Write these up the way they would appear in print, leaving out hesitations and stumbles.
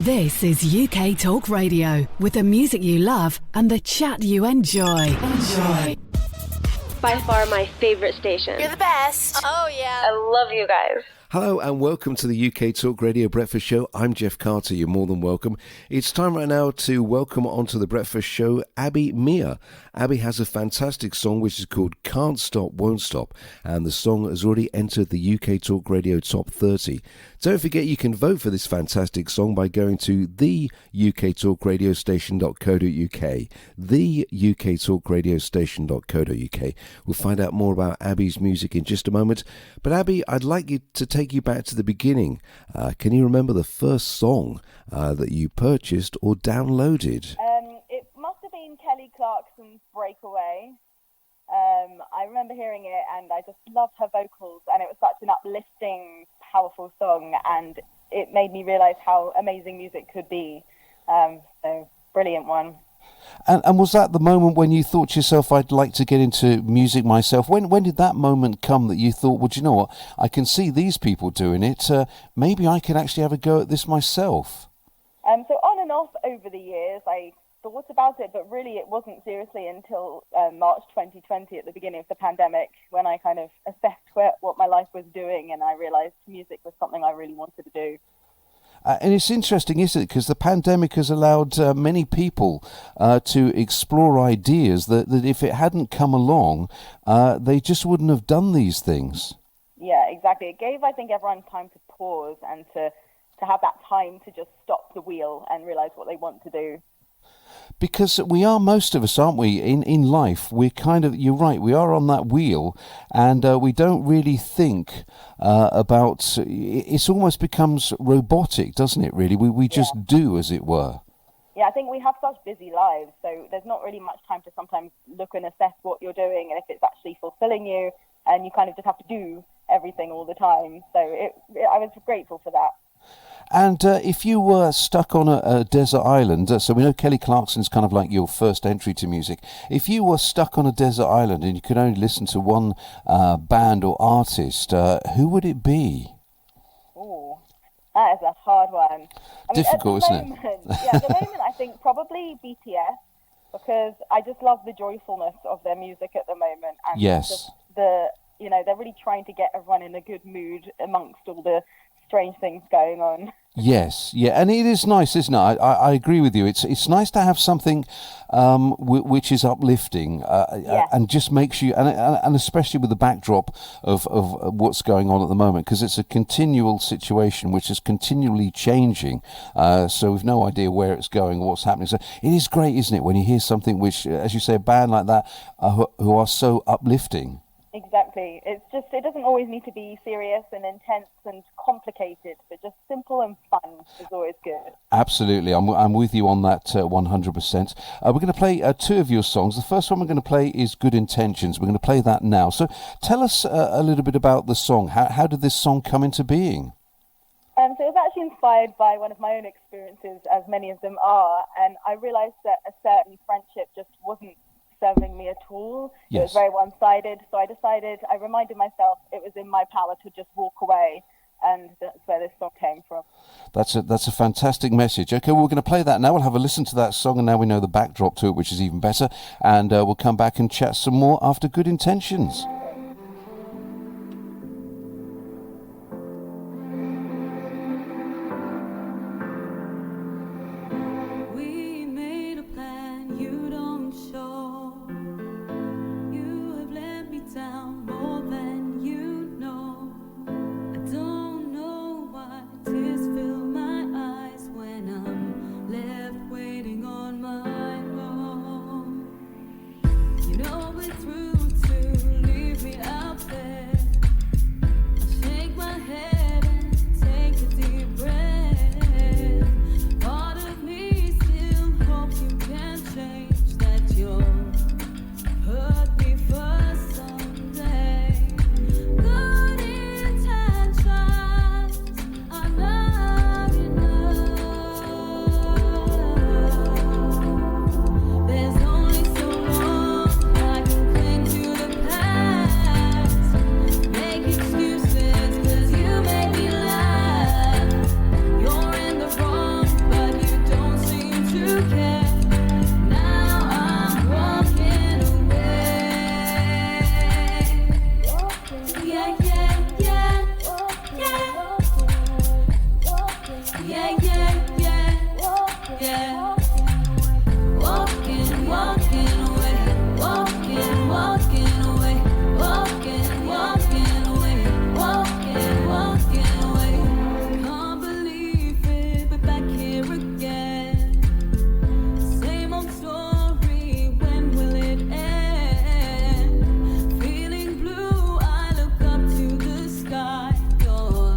This is UK Talk Radio, with the music you love and the chat you enjoy. By far my favorite station. You're the best. Oh, yeah. I love you guys. Hello and welcome to the UK Talk Radio Breakfast Show. I'm Geoff Carter. You're more than welcome. It's time right now to welcome onto the Breakfast Show Abi Mia. Abi has a fantastic song which is called Can't Stop, Won't Stop, and the song has already entered the UK Talk Radio Top 30. Don't forget you can vote for this fantastic song by going to the uktalkradiostation.co.uk, the uktalkradiostation.co.uk. We'll find out more about Abi's music in just a moment. But Abi, I'd like you to take you back to the beginning. Can you remember the first song that you purchased or downloaded? It must have been Kelly Clarkson's Breakaway. I remember hearing it and I just loved her vocals, and it was such an uplifting, powerful song, and it made me realise how amazing music could be. So, brilliant one. And was that the moment when you thought to yourself, I'd like to get into music myself? When did that moment come that you thought, well, do you know what, I can see these people doing it, maybe I can actually have a go at this myself? So on and off over the years, I thought about it, but really it wasn't seriously until March 2020, at the beginning of the pandemic, when I kind of assessed what my life was doing, and I realised music was something I really wanted to do. And it's interesting, isn't it? Because the pandemic has allowed many people to explore ideas that if it hadn't come along, they just wouldn't have done these things. Yeah, exactly. It gave, I think, everyone time to pause and to have that time to just stop the wheel and realise what they want to do. Because we are, most of us, aren't we, in life, we're kind of, you're right, we are on that wheel, and we don't really think about, it almost becomes robotic, doesn't it, really? We just do, as it were. Yeah, I think we have such busy lives, so there's not really much time to sometimes look and assess what you're doing and if it's actually fulfilling you, and you kind of just have to do everything all the time. So I was grateful for that. And if you were stuck on a desert island, so we know Kelly Clarkson's kind of like your first entry to music. If you were stuck on a desert island and you could only listen to one band or artist, who would it be? Ooh, that is a hard one. Difficult, isn't it? Yeah, at the moment I think probably BTS, because I just love the joyfulness of their music at the moment. And yes. they're really trying to get everyone in a good mood amongst all the strange things going on. Yes, yeah, and it is nice, isn't it? I agree with you. It's nice to have something which is uplifting and just makes you, and especially with the backdrop of what's going on at the moment, because it's a continual situation which is continually changing, so we've no idea where it's going or what's happening. So it is great, isn't it, when you hear something which, as you say, a band like that who are so uplifting. Exactly. It doesn't always need to be serious and intense and complicated, but just simple and fun is always good. Absolutely. I'm with you on that 100%. We're going to play two of your songs. The first one we're going to play is Good Intentions. We're going to play that now. So tell us a little bit about the song. How did this song come into being? So it was actually inspired by one of my own experiences, as many of them are, and I realised that a certain friendship just wasn't serving me at all. Yes. It was very one-sided, so I reminded myself it was in my power to just walk away, and that's where this song came from. That's a fantastic message. Okay, well, we're going to play that now. We'll have a listen to that song, and now we know the backdrop to it, which is even better, and we'll come back and chat some more after Good Intentions. It's rude to leave yeah. Walking, walking away, walking, walking away, walking, walking away, walking, walking away. Can't believe it, but back here again. Same old story, when will it end? Feeling blue, I look up to the sky. Your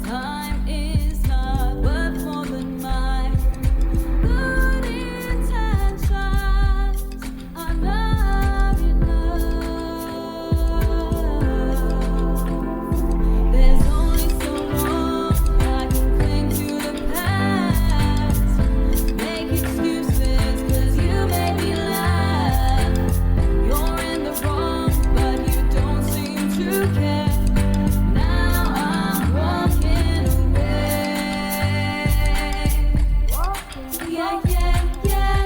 time is not worth more than mine. Good intentions are not enough. There's only so long I can cling to the past. Make excuses 'cause you made me laugh. You're in the wrong, but you don't seem to care. Now I'm walking away. Yeah, yeah, yeah.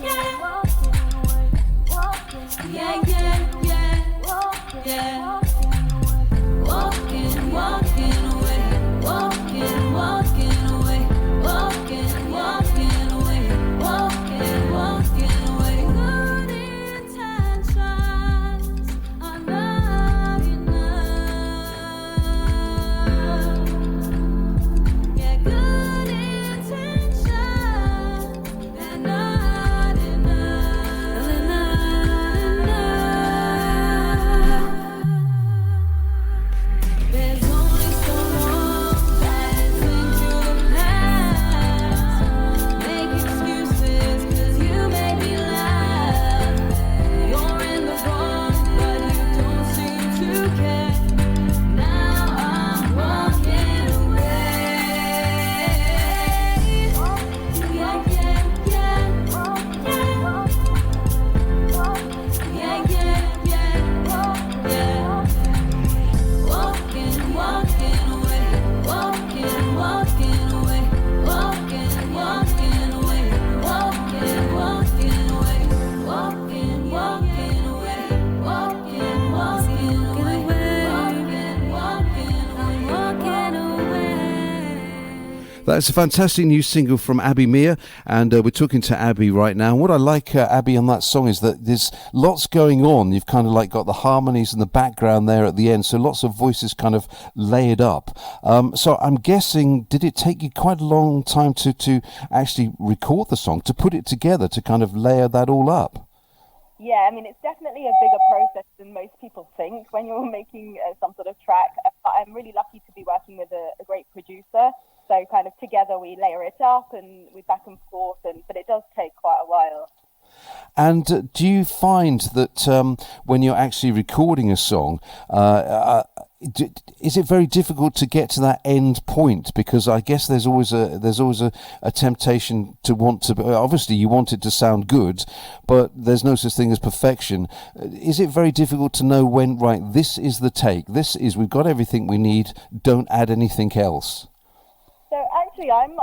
Yeah. Yeah, yeah, yeah. Yeah. Walking, walking away. Walking, walking away. Walking, walking away. Walking, walking away. Good intentions are not enough. Yeah, good intentions, they're not enough. There's only so long I can cling to the past. Make excuses 'cause you made me laugh. You're in the wrong, but you don't seem to care. Now I'm walking away. Yeah, yeah, yeah. Yeah, yeah, yeah. Yeah. Walking, walking away. Walking, walking away. Walking, walking away. Walking, walking away. Walking, walking away. Walking, walking away. Walking, walking away. Walking away. That's a fantastic new single from Abi Mia, and we're talking to Abi right now. What I like, Abi, on that song is that there's lots going on. You've kind of like got the harmonies in the background there at the end, so lots of voices kind of layered up. So I'm guessing, did it take you quite a long time to actually record the song, to put it together, to kind of layer that all up? Yeah, I mean, it's definitely a bigger process than most people think when you're making some sort of track. But I'm really lucky to be working with a great producer. So kind of together we layer it up and we back and forth, but it does take quite a while. And do you find that when you're actually recording a song, is it very difficult to get to that end point? Because I guess there's always a temptation to want to. Obviously, you want it to sound good, but there's no such thing as perfection. Is it very difficult to know when, right, this is the take, we've got everything we need, don't add anything else? So actually, I'm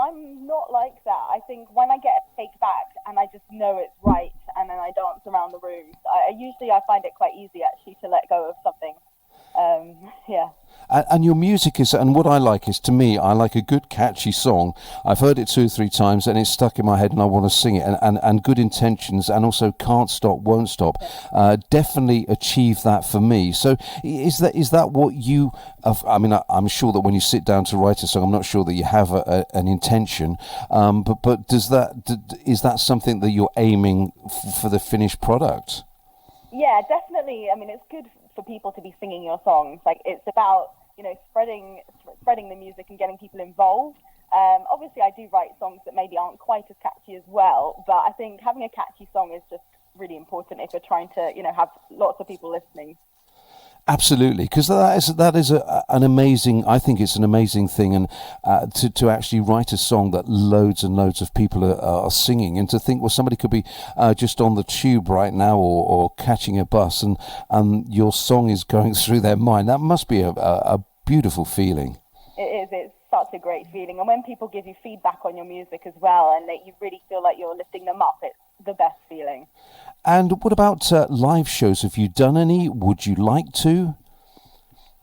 not like that. I think when I get a take back and I just know it's right, and then I dance around the room, I find it quite easy actually to let go of something. Yeah. And your music is, and what I like is, to me, I like a good catchy song. I've heard it 2 or 3 times and it's stuck in my head and I want to sing it. And Good Intentions, and also Can't Stop, Won't Stop, definitely achieve that for me. So is that what you, I mean, I'm sure that when you sit down to write a song, I'm not sure that you have an intention, but is that something that you're aiming for the finished product? Yeah, definitely. I mean, it's good for people to be singing your songs. Like, it's about, spreading the music and getting people involved. Obviously, I do write songs that maybe aren't quite as catchy as well, but I think having a catchy song is just really important if you're trying to, have lots of people listening. Absolutely, because that is an amazing. I think it's an amazing thing, and to actually write a song that loads and loads of people are singing, and to think, well, somebody could be just on the tube right now or catching a bus, and your song is going through their mind. That must be a beautiful feeling. It is. It's such a great feeling, and when people give you feedback on your music as well, and that you really feel like you're lifting them up, it's the best feeling. And what about live shows? Have you done any? Would you like to?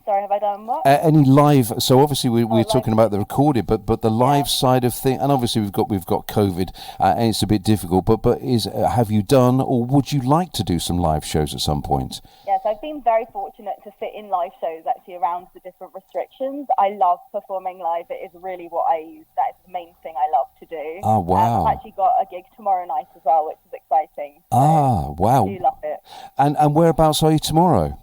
So Sorry, have I done what? Any live? So obviously we're talking about the recorded, but the live side of things, and obviously we've got COVID, and it's a bit difficult. But have you done, or would you like to do some live shows at some point? Yes, I've been very fortunate to fit in live shows actually around the different restrictions. I love performing live. It is really what I use. That is the main thing I love to do. Oh, wow. I've actually got a gig tomorrow night as well, which is exciting. Wow. I do love it. And whereabouts are you tomorrow?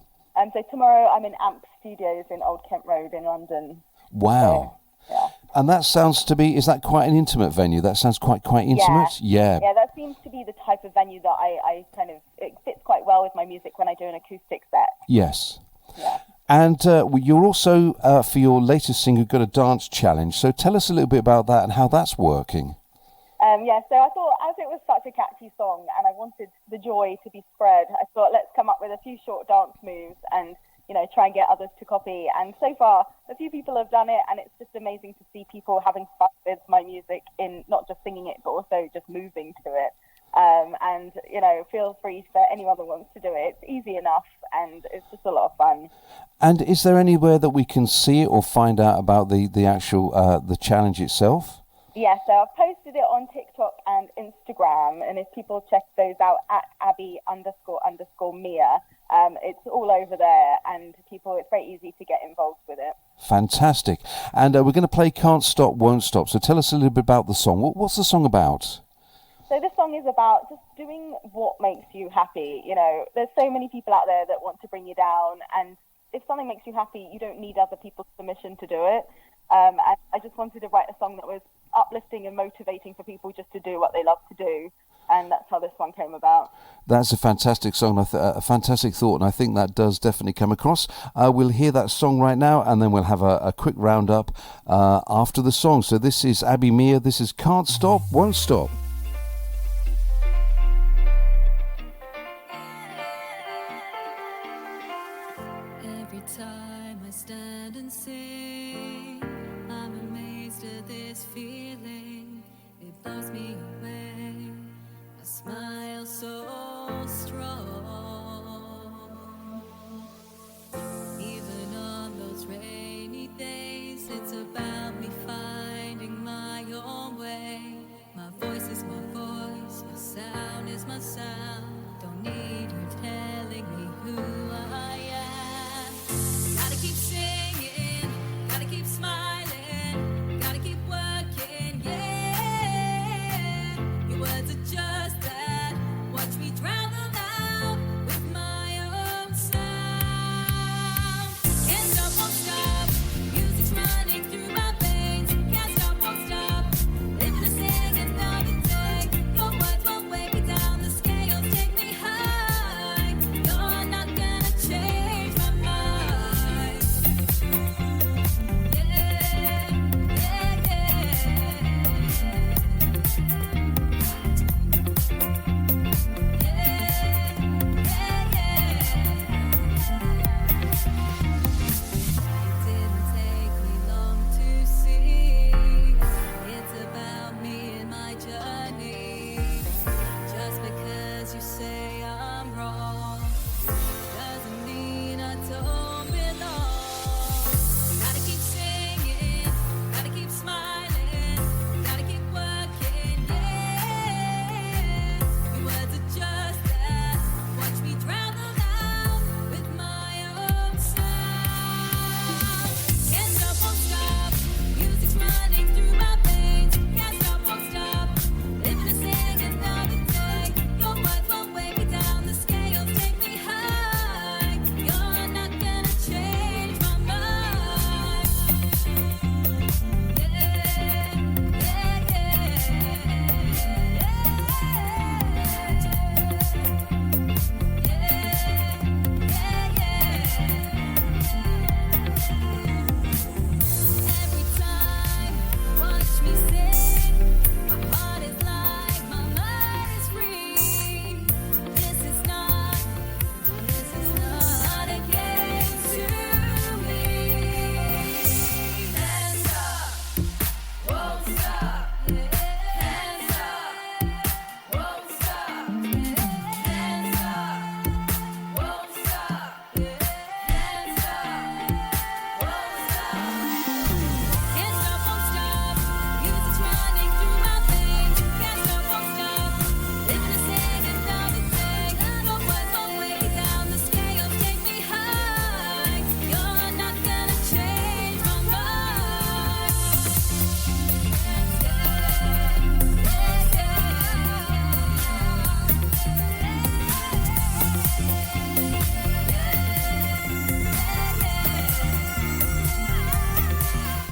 So tomorrow I'm in AMP Studios in Old Kent Road in London. Wow. So, yeah. And that sounds to be, is that quite an intimate venue? That sounds quite intimate? Yeah. Yeah, that seems to be the type of venue that I kind of, it fits quite well with my music when I do an acoustic set. Yes. Yeah. And you're also, for your latest single, got a dance challenge. So tell us a little bit about that and how that's working. So I thought, as it was such a catchy song and I wanted the joy to be spread, I thought let's come up with a few short dance moves and, try and get others to copy. And so far, a few people have done it, and it's just amazing to see people having fun with my music in not just singing it, but also just moving to it. And feel free for anyone that wants to do it. It's easy enough, and it's just a lot of fun. And is there anywhere that we can see it or find out about the actual the challenge itself? Yeah, so I've posted it on TikTok and Instagram, and if people check those out at Abi__Mia, it's all over there, and it's very easy to get involved with it. Fantastic. And we're going to play Can't Stop, Won't Stop. So tell us a little bit about the song. What's the song about? So this song is about just doing what makes you happy. There's so many people out there that want to bring you down, and if something makes you happy, you don't need other people's permission to do it. And I just wanted to write a song that was uplifting and motivating for people just to do what they love to do. And that's how this one came about. That's a fantastic song, a fantastic thought, and I think that does definitely come across. We'll hear that song right now, and then we'll have a quick roundup after the song. So this is Abi Mia, this is Can't Stop, Won't Stop. Every time I stand and sing, I'm amazed at this feeling. It blows me away. A smile so strong. Even on those rainy days, it's about me finding my own way. My voice is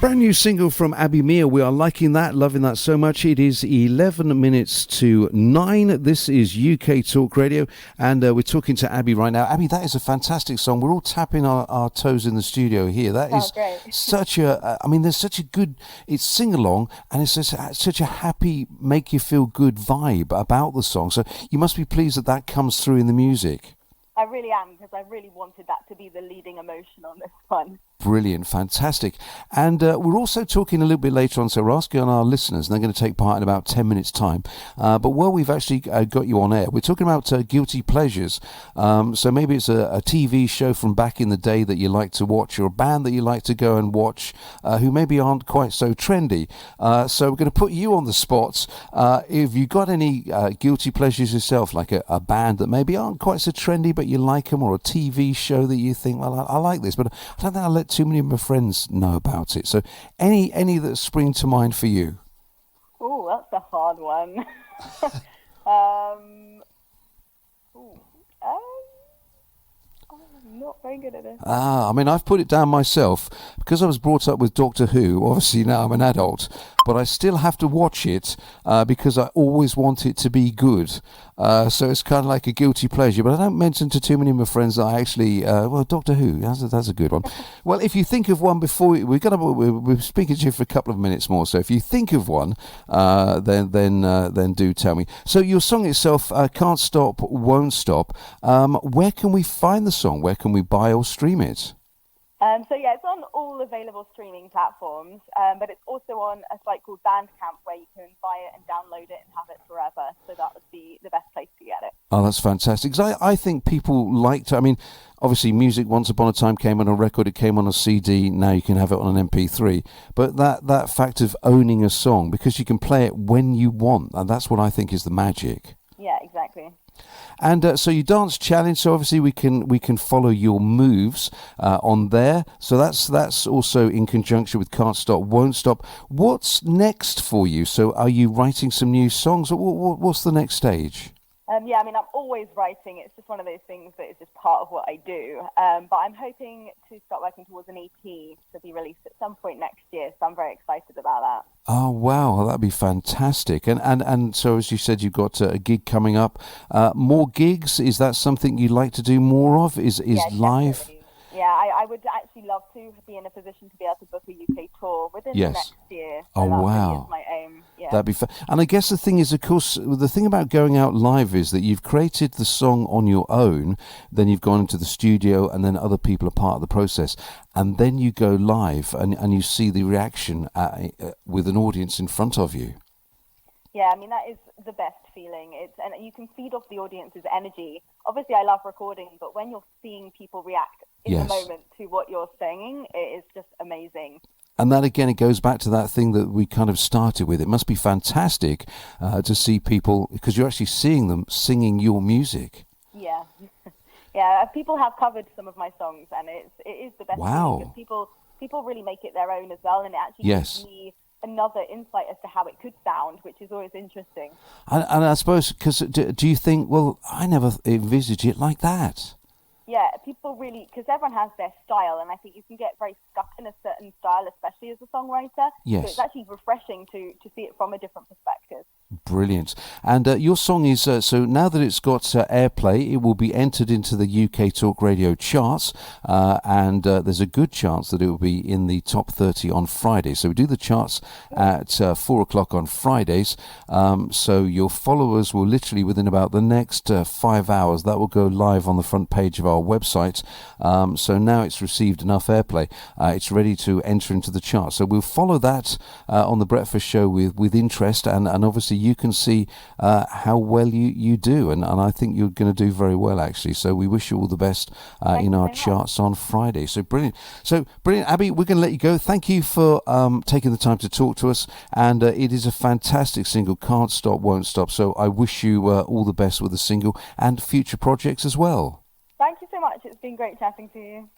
Brand new single from Abi Mia. We are liking that, loving that so much. It is 11 minutes to 9. This is UK Talk Radio, and we're talking to Abi right now. Abi, that is a fantastic song. We're all tapping our toes in the studio here. That is such a, I mean, there's such a good, it's sing-along, and it's such a happy, make you feel good vibe about the song. So you must be pleased that that comes through in the music. I really am, because I really wanted that to be the leading emotion on this one. Brilliant, fantastic. And we're also talking a little bit later on, so we're asking our listeners, and they're going to take part in about 10 minutes' time. But while we've actually got you on air, we're talking about guilty pleasures. So maybe it's a TV show from back in the day that you like to watch, or a band that you like to go and watch who maybe aren't quite so trendy. So we're going to put you on the spot. If you got any guilty pleasures yourself, like a band that maybe aren't quite so trendy, but you like them, or a TV show that you think, well, I like this, but I don't think I'll let too many of my friends know about it. So any that spring to mind for you? Oh, that's a hard one. I'm not very good at this. I mean, I've put it down myself because I was brought up with Doctor Who. Obviously, now I'm an adult, but I still have to watch it because I always want it to be good. So it's kind of like a guilty pleasure. But I don't mention to too many of my friends that I actually, Doctor Who, that's a good one. Well, if you think of one before, we're speaking to you for a couple of minutes more. So if you think of one, then do tell me. So your song itself, Can't Stop, Won't Stop. Where can we find the song? Where can we buy or stream it? It's on all available streaming platforms, but it's also on a site called Bandcamp where you can buy it and download it and have it forever. So that would be the best place to get it. Oh, that's fantastic. 'Cause I think people like to, I mean, obviously music once upon a time came on a record, it came on a CD, now you can have it on an MP3. But that fact of owning a song, because you can play it when you want, and that's what I think is the magic. Yeah, exactly. And so you dance challenge, so obviously we can follow your moves on there. So that's also in conjunction with Can't Stop, Won't Stop. What's next for you? So are you writing some new songs? What's the next stage? I'm always writing. It's just one of those things that is just part of what I do. But I'm hoping to start working towards an EP to be released at some point next year. So I'm very excited about that. Oh, wow. That'd be fantastic. And so, as you said, you've got a gig coming up. More gigs, is that something you'd like to do more of? Is live? Definitely. Yeah, I would actually love to be in a position to be able to book a UK tour within the next year. So oh, wow. Really is my aim. Yeah. That'd be and I guess the thing is, of course, the thing about going out live is that you've created the song on your own, then you've gone into the studio, and then other people are part of the process. And then you go live and you see the reaction with an audience in front of you. Yeah, that is the best feeling. And you can feed off the audience's energy. Obviously, I love recording, but when you're seeing people react in the moment to what you're singing, it is just amazing. And that, again, it goes back to that thing that we kind of started with. It must be fantastic to see people, because you're actually seeing them singing your music. Yeah. Yeah, people have covered some of my songs, and it is the best feeling, because people really make it their own as well, and it actually gives me another insight as to how it could sound, which is always interesting. And I suppose, because do you think, well, I never envisaged it like that? Yeah, people really, because everyone has their style, and I think you can get very stuck in a certain style, especially as a songwriter. Yes. So it's actually refreshing to see it from a different perspective. Brilliant. And your song is, so now that it's got airplay, it will be entered into the UK Talk Radio charts, and there's a good chance that it will be in the top 30 on Friday. So we do the charts at 4 o'clock on Fridays, so your followers will literally, within about the next 5 hours, that will go live on the front page of our website. So now it's received enough airplay, it's ready to enter into the charts. So we'll follow that on the Breakfast Show with interest, and obviously you can see how well you do, and I think you're going to do very well, actually. So we wish you all the best in our charts on Friday. So brilliant, Abi, we're going to let you go. Thank you for taking the time to talk to us, and it is a fantastic single, Can't Stop, Won't Stop. So I wish you all the best with the single and future projects as well. Thank you so much. It's been great chatting to you.